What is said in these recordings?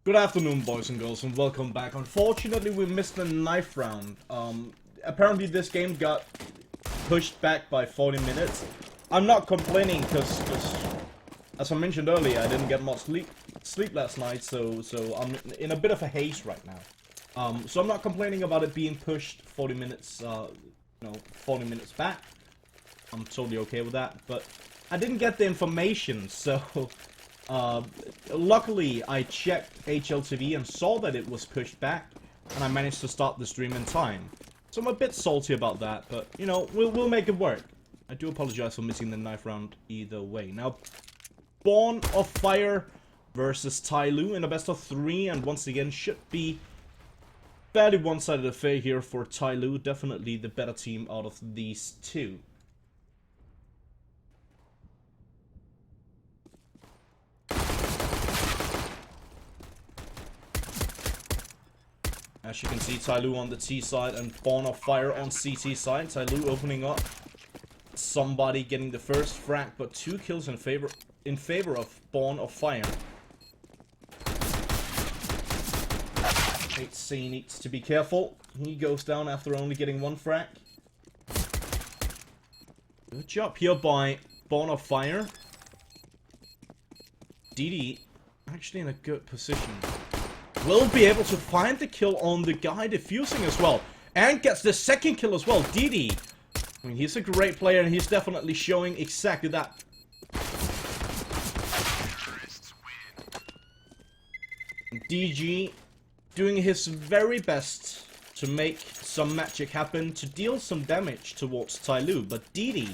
Good afternoon, boys and girls, and welcome back. Unfortunately, we missed the knife round. Apparently this game got pushed back by 40 minutes. I'm not complaining because as I mentioned earlier, I didn't get much sleep last night, so I'm in a bit of a haze right now. So I'm not complaining about it being pushed 40 minutes, 40 minutes back. I'm totally okay with that, but I didn't get the information, so luckily I checked HLTV and saw that it was pushed back, and I managed to start the stream in time. So I'm a bit salty about that, but you know, we'll make it work. I do apologize for missing the knife round either way. Now, Born of Fire versus TyLoo in a best of 3, and once again should be fairly one-sided affair here for TyLoo. Definitely the better team out of these two. As you can see, TyLoo on the T side and Born of Fire on CT side. TyLoo opening up. Somebody getting the first frag, but 2 kills in favor of Born of Fire. HC needs to be careful. He goes down after only getting 1 frag. Good job here by Born of Fire. DD actually in a good position. Will be able to find the kill on the guy defusing as well. And gets the second kill as well. DD. I mean, he's a great player and he's definitely showing exactly that. DG doing his very best to make some magic happen, to deal some damage towards TyLoo. But DD,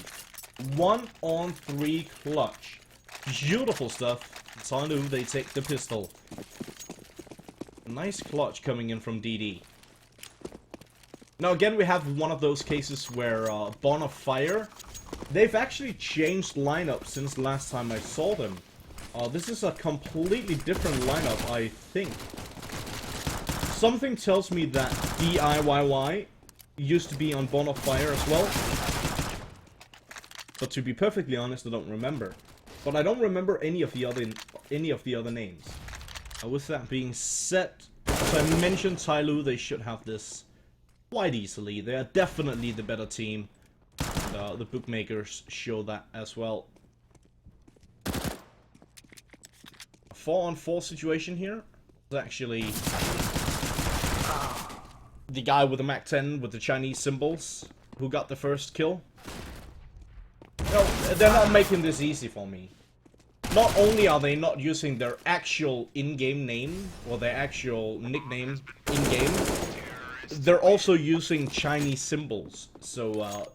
1-on-3 clutch. Beautiful stuff. TyLoo, they take the pistol. Nice clutch coming in from DD. Now again, we have one of those cases where Born of Fire, they've actually changed lineup since last time I saw them. This is a completely different lineup, I think. Something tells me that DIYY used to be on Born of Fire as well. But to be perfectly honest, I don't remember. But I don't remember any of the other names. With that being said, as I mentioned, TyLoo, they should have this quite easily. They are definitely the better team. And, the bookmakers show that as well. A 4-on-4 situation here. It's actually the guy with the MAC-10 with the Chinese symbols who got the first kill. No, they're not making this easy for me. Not only are they not using their actual in-game name, or their actual nickname in-game, they're also using Chinese symbols. So,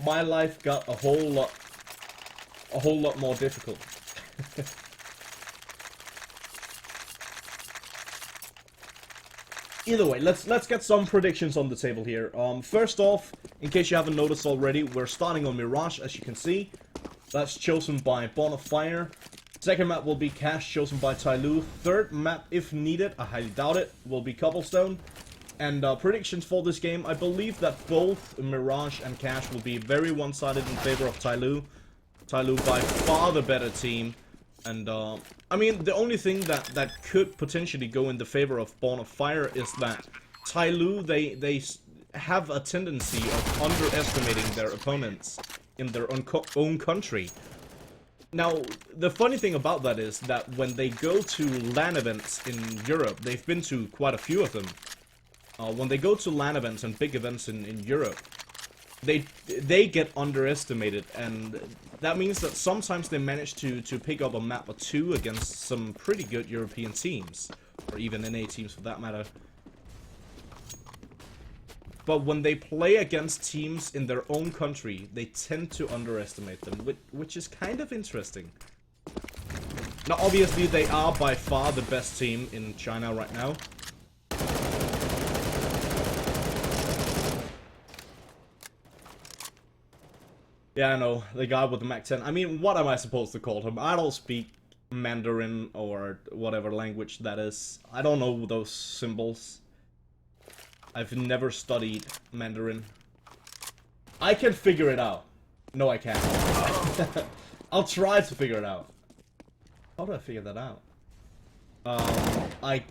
my life got a whole lot more difficult. Either way, let's get some predictions on the table here. First off, in case you haven't noticed already, we're starting on Mirage, as you can see. That's chosen by Born of Fire. Second map will be Cash, chosen by TyLoo. Third map, if needed, I highly doubt it, will be Cobblestone. And predictions for this game, I believe that both Mirage and Cash will be very one-sided in favor of TyLoo. TyLoo by far the better team. And, I mean, the only thing that could potentially go in the favor of Born of Fire is that TyLoo, they have a tendency of underestimating their opponents in their own country. Now, the funny thing about that is that when they go to LAN events in Europe, they've been to quite a few of them. When they go to LAN events and big events in Europe, they get underestimated, and that means that sometimes they manage to pick up a map or 2 against some pretty good European teams, or even NA teams for that matter. But when they play against teams in their own country, they tend to underestimate them, which is kind of interesting. Now, obviously, they are by far the best team in China right now. Yeah, I know, the guy with the MAC-10. I mean, what am I supposed to call him? I don't speak Mandarin or whatever language that is. I don't know those symbols. I've never studied Mandarin. I can figure it out. No, I can't. I'll try to figure it out. How do I figure that out? I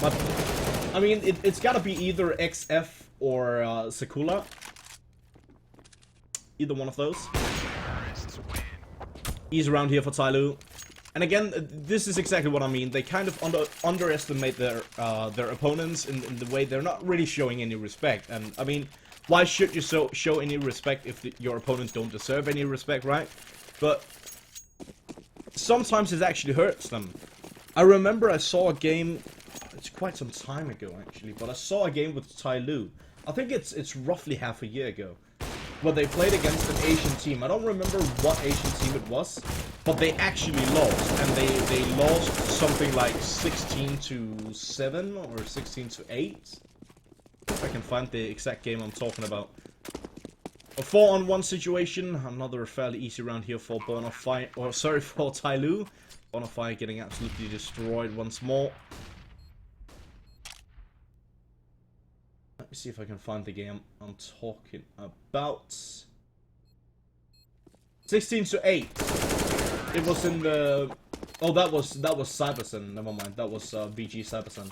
I mean, it's gotta be either XF or Sakula. Either one of those. Ease around here for TyLoo. And again, this is exactly what I mean. They kind of underestimate their opponents in the way they're not really showing any respect. And I mean, why should you show any respect if your opponents don't deserve any respect, right? But sometimes it actually hurts them. I remember I saw a game, it's quite some time ago actually, but I saw a game with TyLoo. I think it's roughly half a year ago. Where they played against an Asian team. I don't remember what Asian team it was, but they actually lost, and they lost something like 16-7 or 16-8. If I can find the exact game I'm talking about. A 4-on-1 situation, another fairly easy round here for BOF.Fire, or sorry, for TyLoo. BOF.Fire getting absolutely destroyed once more. Let me see if I can find the game I'm talking about. 16-8. It was in the... Oh, that was Cyberson. Never mind. That was BG Cyberson.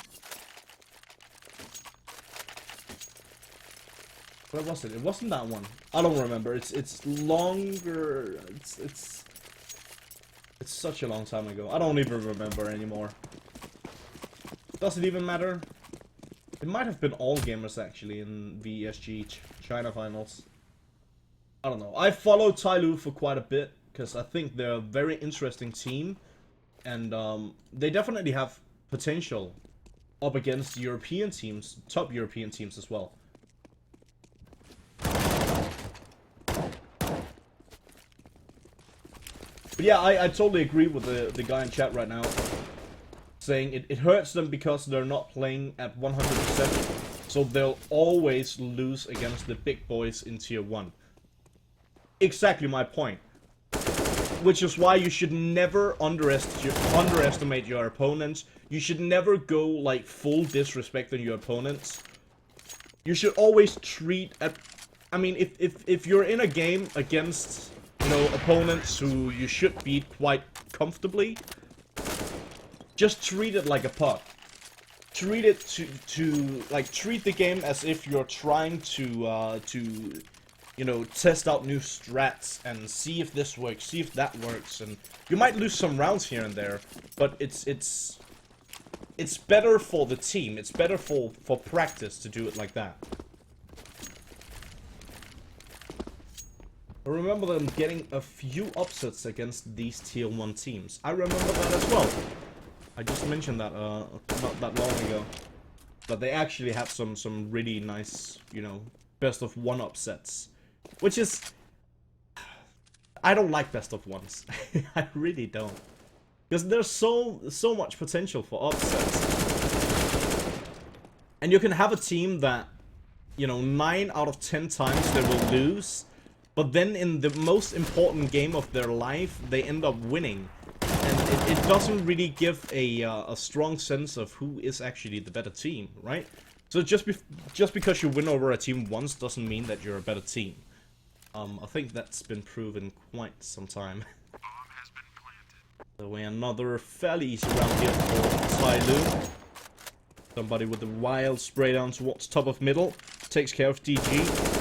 Where was it? It wasn't that one. I don't remember. It's longer. It's such a long time ago. I don't even remember anymore. Does it even matter? It might have been all gamers actually in the ESG China finals. I don't know. I followed TyLoo for quite a bit because I think they're a very interesting team, and they definitely have potential up against European teams, top European teams as well. But yeah, I totally agree with the guy in chat right now, saying it hurts them because they're not playing at 100%, so they'll always lose against the big boys in Tier 1. Exactly my point. Which is why you should never underestimate your opponents. You should never go like full disrespect on your opponents. You should always treat... I mean, if you're in a game against, you know, opponents who you should beat quite comfortably, just treat it like a puck. Treat it treat the game as if you're trying to you know, test out new strats and see if this works, see if that works, and you might lose some rounds here and there, but it's better for the team. It's better for practice to do it like that. I remember them getting a few upsets against these Tier 1 teams. I remember that as well. I just mentioned that not that long ago. But they actually had some really nice, you know, best of 1 upsets. Which is... I don't like best of 1s. I really don't. Because there's so much potential for upsets. And you can have a team that, you know, 9 out of 10 times they will lose. But then in the most important game of their life, they end up winning. And it doesn't really give a strong sense of who is actually the better team, right? So just because you win over a team once doesn't mean that you're a better team. I think that's been proven quite some time. So another fairly easy round here for TyLoo. Somebody with a wild spray down towards top of middle. Takes care of DG.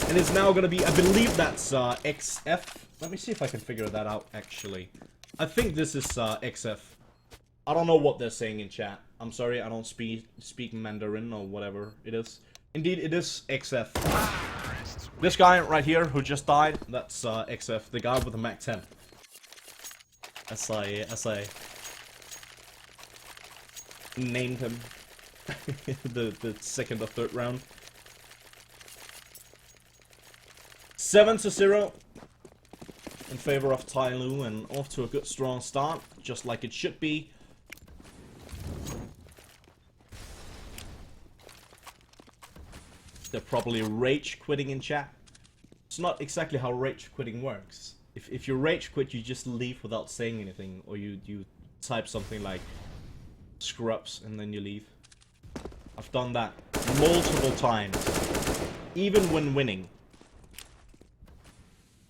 And it's now gonna be, I believe that's XF. Let me see if I can figure that out, actually. I think this is XF. I don't know what they're saying in chat. I'm sorry, I don't speak Mandarin or whatever it is. Indeed, it is XF. This guy right here who just died, that's XF, the guy with the Mac 10. As I named him. the second or third round. 7-0 in favor of TyLoo, and off to a good strong start, just like it should be. They're probably rage quitting in chat. It's not exactly how rage quitting works. If you rage quit, you just leave without saying anything, or you type something like scrubs and then you leave. I've done that multiple times, even when winning.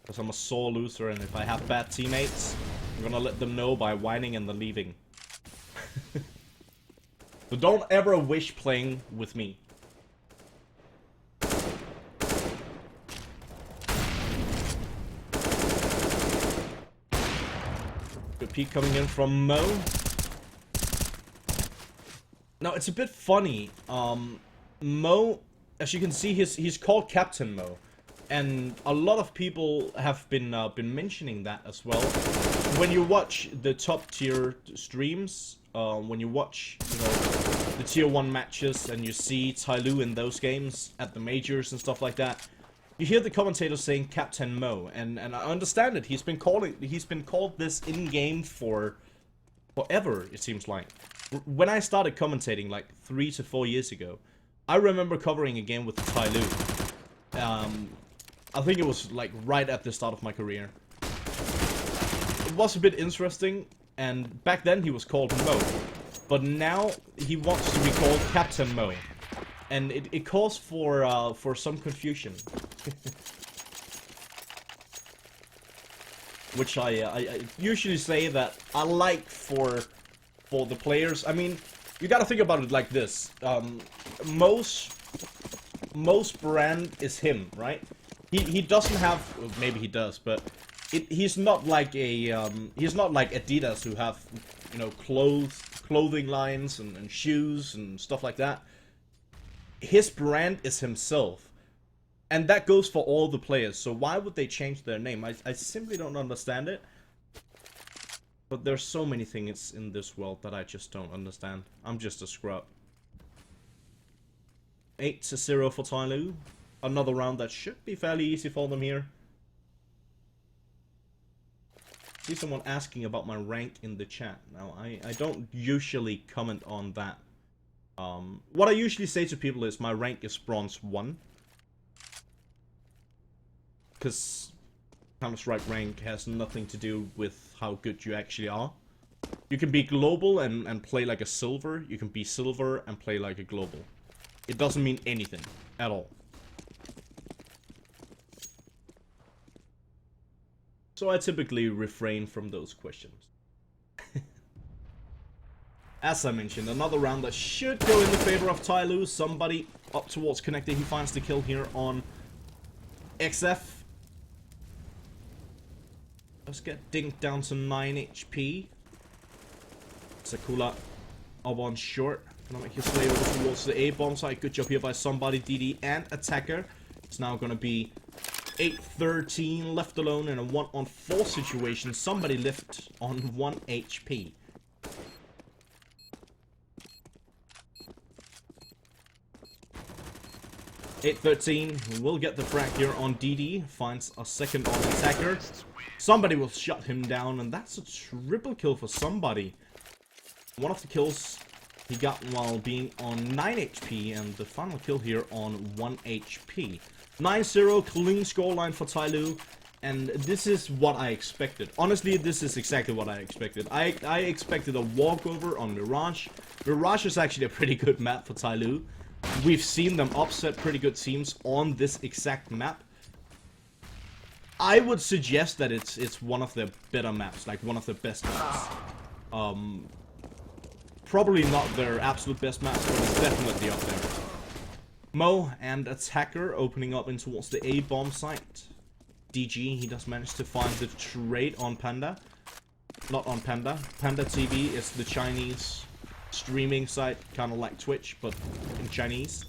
Because I'm a sore loser, and if I have bad teammates, I'm gonna let them know by whining and then leaving. So don't ever wish playing with me. Good peek coming in from Mo. Now it's a bit funny. Mo, as you can see, he's called Captain Mo, and a lot of people have been mentioning that as well. When you watch the top tier streams, when you watch, you know, the tier 1 matches, and you see TyLoo in those games at the majors and stuff like that, you hear the commentators saying Captain Mo, and I understand it. He's been called this in game for forever, it seems like. When I started commentating like 3 to 4 years ago, I remember covering a game with TyLoo. I think it was like right at the start of my career. It was a bit interesting, and back then he was called Mo, but now he wants to be called Captain Mo, and it calls for some confusion. Which I usually say that I like for the players. I mean, you gotta think about it like this. Most brand is him, right? He doesn't have, maybe he does, but he's not like a he's not like Adidas, who have, you know, clothing lines and shoes and stuff like that. His brand is himself, and that goes for all the players. So why would they change their name? I simply don't understand it. But there's so many things in this world that I just don't understand. I'm just a scrub. 8-0 for TyLoo. Another round that should be fairly easy for them here. See someone asking about my rank in the chat. Now, I don't usually comment on that. What I usually say to people is my rank is bronze 1. Because Counter-Strike rank has nothing to do with how good you actually are. You can be global and play like a silver. You can be silver and play like a global. It doesn't mean anything at all. So I typically refrain from those questions. As I mentioned, another round that should go in the favor of TyLoo. Somebody up towards connector. He finds the kill here on XF. Let's get dinked down to 9 HP. Sakula up on short. Gonna make his way over towards the A-bomb site. Good job here by somebody, DD and attacker. It's now gonna be 8-13 left alone in a 1-on-4 situation. Somebody left on 1 HP. (8-13) will get the frag here on DD. Finds a second on attacker. Somebody will shut him down, and that's a triple kill for somebody. One of the kills he got while being on 9 HP, and the final kill here on 1 HP. 9-0, clean scoreline for TyLoo, and this is what I expected. Honestly, this is exactly what I expected. I expected a walkover on Mirage. Mirage is actually a pretty good map for TyLoo. We've seen them upset pretty good teams on this exact map. I would suggest that it's one of the better maps, like one of the best maps. Probably not their absolute best maps, but it's definitely up there. Mo and attacker opening up in towards the A-bomb site. DG, he does manage to find the trade on Panda. Not on Panda. Panda TV is the Chinese streaming site, kind of like Twitch, but in Chinese.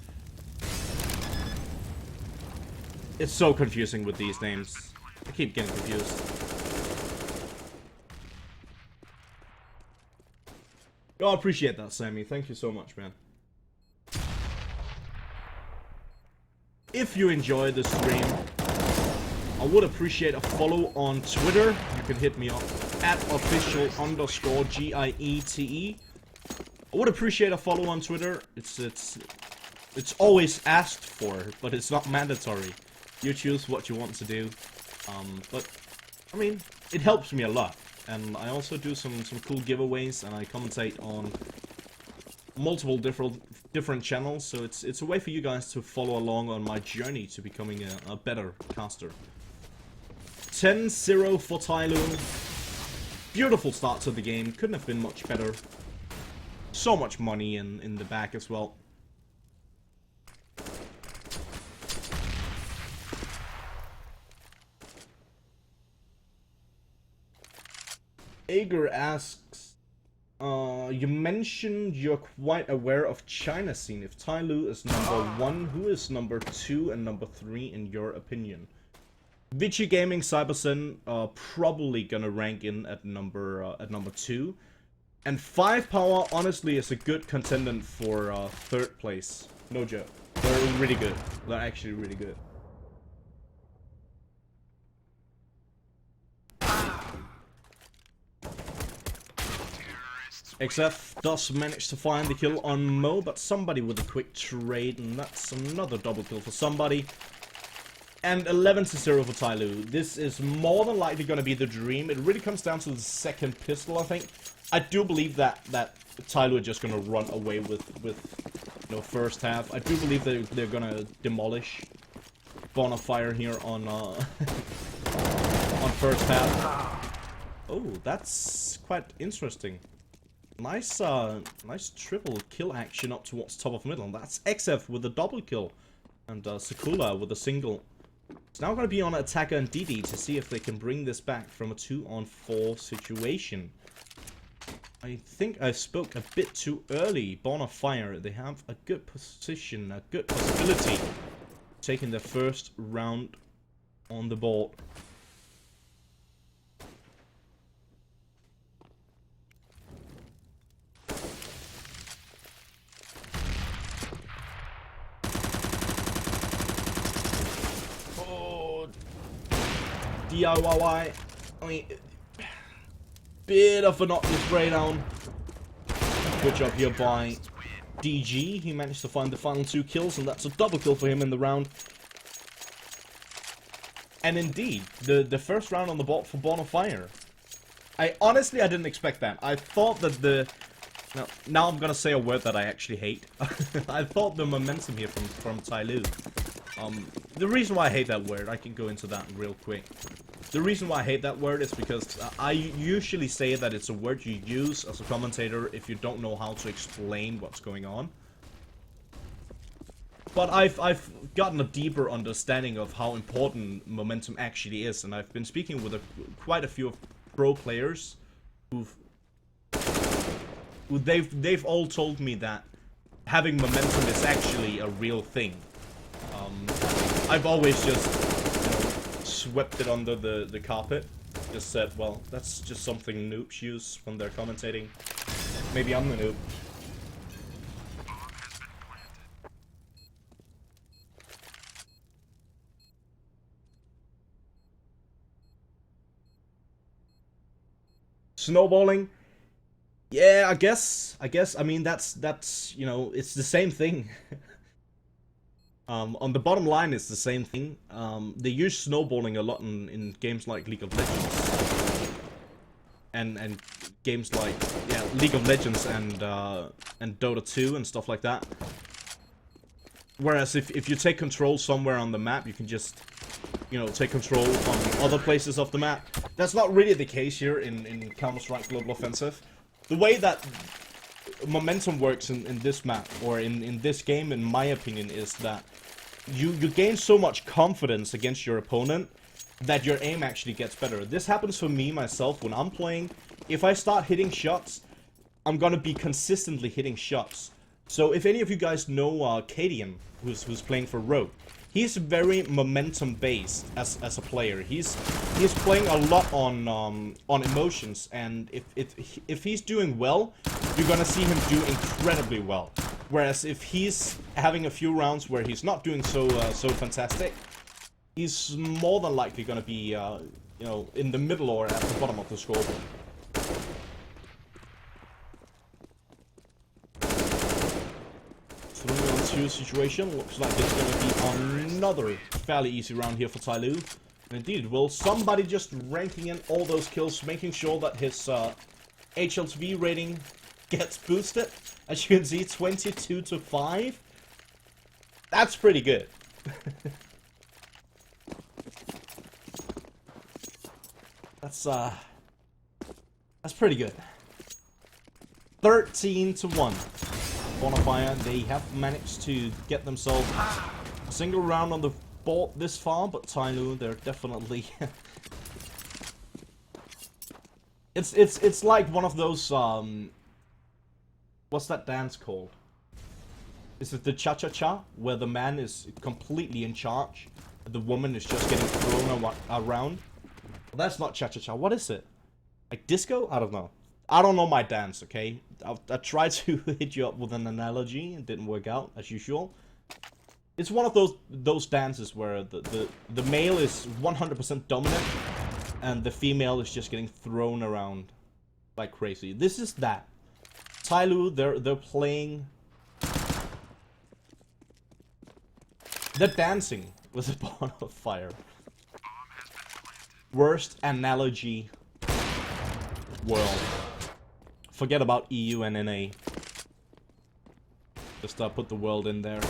It's so confusing with these names. I keep getting confused. Oh, I appreciate that, Sammy. Thank you so much, man. If you enjoy the stream, I would appreciate a follow on Twitter. You can hit me up at official_GIETE. I would appreciate a follow on Twitter. It's always asked for, but it's not mandatory. You choose what you want to do. But I mean, it helps me a lot. And I also do some cool giveaways, and I commentate on multiple different channels. So it's a way for you guys to follow along on my journey to becoming a better caster. 10-0 for TyLoo. Beautiful start to the game. Couldn't have been much better. so much money in the back as well. Ager asks, you mentioned you're quite aware of China scene. If TyLoo is number 1, who is number 2 and number 3 in your opinion? BOF.Gaming Cybersen are probably gonna rank in at number 2. And 5 Power honestly is a good contender for 3rd place. No joke. They're really good. They're actually really good. XF does manage to find the kill on Mo, but somebody with a quick trade, and that's another double kill for somebody. And 11-0 for TyLoo. This is more than likely going to be the dream. It really comes down to the second pistol, I think. I do believe that TyLoo are just going to run away with you know, first half. I do believe they're going to demolish BOF here on on first half. Oh, that's quite interesting. Nice, nice triple kill action up towards top of middle. And that's XF with a double kill. And Sakula with a single. It's now going to be on Attacker and DD to see if they can bring this back from a 2-on-4 situation. I think I spoke a bit too early. BOF, they have a good position, a good possibility. Taking their first round on the board. DIY. I mean, bit of an obvious breakdown. Good job here by DG. He managed to find the final 2 kills, and that's a double kill for him in the round. And indeed, the first round on the board for BOF. I honestly didn't expect that. I thought that now I'm gonna say a word that I actually hate. I thought the momentum here from TyLoo. The reason why I hate that word, I can go into that real quick. The reason why I hate that word is because I usually say that it's a word you use as a commentator if you don't know how to explain what's going on. But I've gotten a deeper understanding of how important momentum actually is, and I've been speaking with quite a few pro players they've all told me that having momentum is actually a real thing. I've always just, you know, swept it under the carpet. Just said, well, that's just something noobs use when they're commentating. Maybe I'm the noob. Snowballing? Yeah, I guess, I mean, that's, you know, it's the same thing. On the bottom line, it's the same thing. They use snowballing a lot in games like League of Legends, and games like League of Legends and Dota 2 and stuff like that. Whereas if you take control somewhere on the map, you can just, you know, take control on other places of the map. That's not really the case here in Counter-Strike Global Offensive. The way that momentum works in this map, or in this game, in my opinion, is that you gain so much confidence against your opponent that your aim actually gets better. This happens for me, myself, when I'm playing. If I start hitting shots, I'm gonna be consistently hitting shots. So if any of you guys know Cadian, who's playing for Rogue, he's very momentum based as a player. He's playing a lot on emotions, and if he's doing well, you're gonna see him do incredibly well. Whereas if he's having a few rounds where he's not doing so fantastic, he's more than likely gonna be you know, in the middle or at the bottom of the scoreboard. 3-on-2 situation. Looks like it's going to be another fairly easy round here for TyLoo. And indeed, will somebody just ranking in all those kills, making sure that his HLTV rating gets boosted? As you can see, 22-5. That's pretty good. That's pretty good. 13-1. Bonfire, they have managed to get themselves a single round on the board this far, but TyLoo, they're definitely... It's like one of those, what's that dance called? Is it the cha-cha-cha, where the man is completely in charge, and the woman is just getting thrown around? Well, that's not cha-cha-cha, what is it? Like disco? I don't know. I don't know my dance, okay? I tried to hit you up with an analogy, it didn't work out, as usual. It's one of those dances where the male is 100% dominant, and the female is just getting thrown around like crazy. This is that. TyLoo, they're playing... They're dancing with a bonfire. Worst analogy world. Forget about EU and NA. Just put the world in there.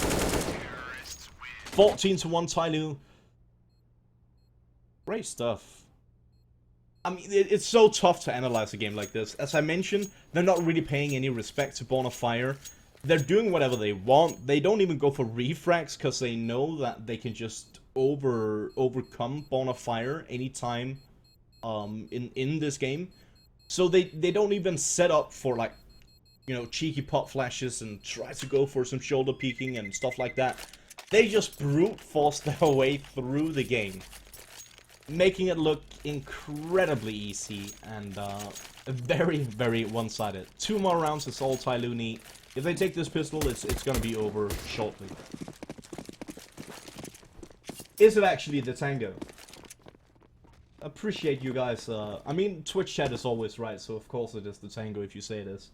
14-1 TyLoo. Great stuff. I mean, it's so tough to analyze a game like this. As I mentioned, they're not really paying any respect to Bonfire. They're doing whatever they want. They don't even go for refrags because they know that they can just overcome Bonfire anytime in this game. So they don't even set up for, like, you know, cheeky pop flashes and try to go for some shoulder peeking and stuff like that. They just brute force their way through the game, making it look incredibly easy and very, very one-sided. 2 more rounds is all TyLoo need. If they take this pistol, it's gonna be over shortly. Is it actually the Tango? Appreciate you guys, I mean, Twitch chat is always right, so of course it is the Tango if you say it is.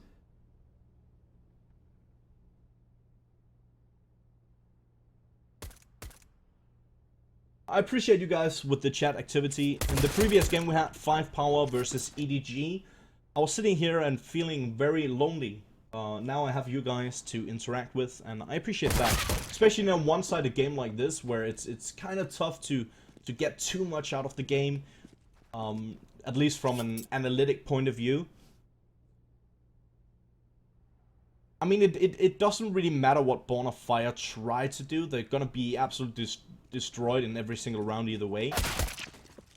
I appreciate you guys with the chat activity. In the previous game we had 5 power versus EDG. I was sitting here and feeling very lonely. Now I have you guys to interact with, and I appreciate that. Especially in a one-sided game like this, where it's kind of tough to get too much out of the game. At least from an analytic point of view. I mean, it doesn't really matter what Bonfire try to do. They're gonna be absolutely destroyed in every single round either way.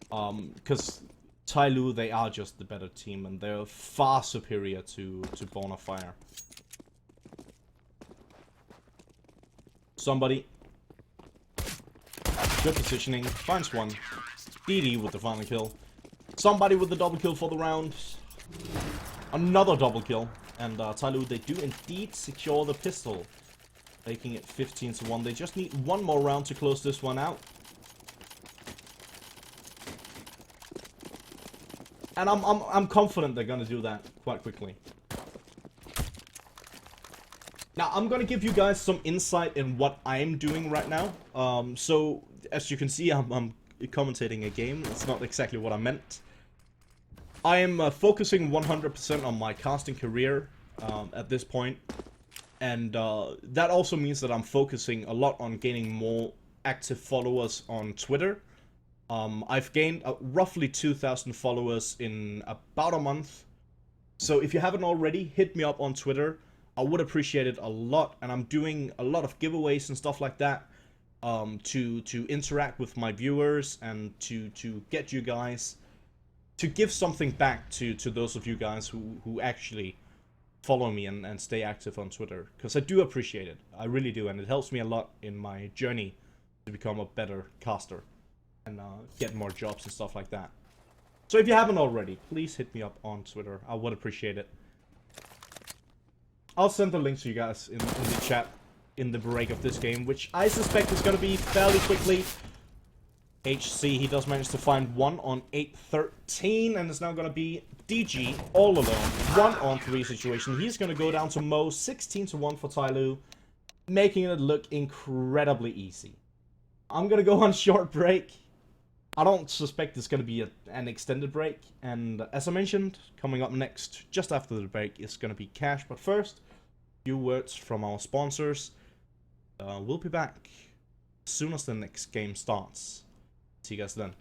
Because TyLoo, they are just the better team, and they're far superior to Bonfire. Somebody. Good positioning. Finds one. DD with the final kill. Somebody with the double kill for the round. Another double kill. And TyLoo, they do indeed secure the pistol, making it 15-1. They just need one more round to close this one out. And I'm confident they're gonna do that quite quickly. Now, I'm gonna give you guys some insight in what I'm doing right now. So, as you can see, I'm commentating a game. It's not exactly what I meant. I am focusing 100% on my casting career at this point. And that also means that I'm focusing a lot on gaining more active followers on Twitter. I've gained roughly 2,000 followers in about a month. So if you haven't already, hit me up on Twitter. I would appreciate it a lot. And I'm doing a lot of giveaways and stuff like that to interact with my viewers and to get you guys to give something back to those of you guys who actually follow me and stay active on Twitter. Because I do appreciate it. I really do. And it helps me a lot in my journey to become a better caster. And get more jobs and stuff like that. So if you haven't already, please hit me up on Twitter. I would appreciate it. I'll send the links to you guys in the chat in the break of this game, which I suspect is going to be fairly quickly. HC, he does manage to find one on 8-13, and it's now going to be DG all alone. 1-on-3 situation. He's going to go down to Mo, 16-1 for TyLoo, making it look incredibly easy. I'm going to go on short break. I don't suspect it's going to be an extended break, and as I mentioned, coming up next, just after the break, is going to be cash. But first, a few words from our sponsors. We'll be back as soon as the next game starts. See you guys then.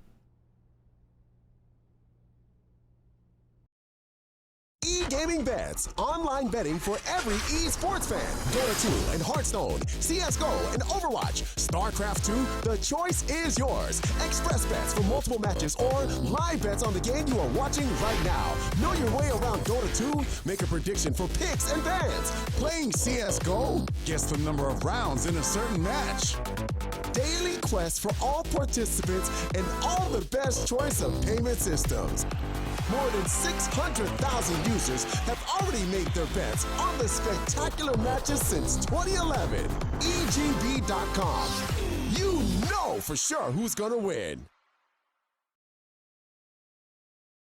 E-Gaming Bets, online betting for every esports fan. Dota 2 and Hearthstone, CSGO and Overwatch, StarCraft 2, the choice is yours. Express bets for multiple matches or live bets on the game you are watching right now. Know your way around Dota 2? Make a prediction for picks and bans. Playing CSGO? Guess the number of rounds in a certain match. Daily quests for all participants and all the best choice of payment systems. More than 600,000 users have already made their bets on the spectacular matches since 2011. EGB.com. You know for sure who's gonna win.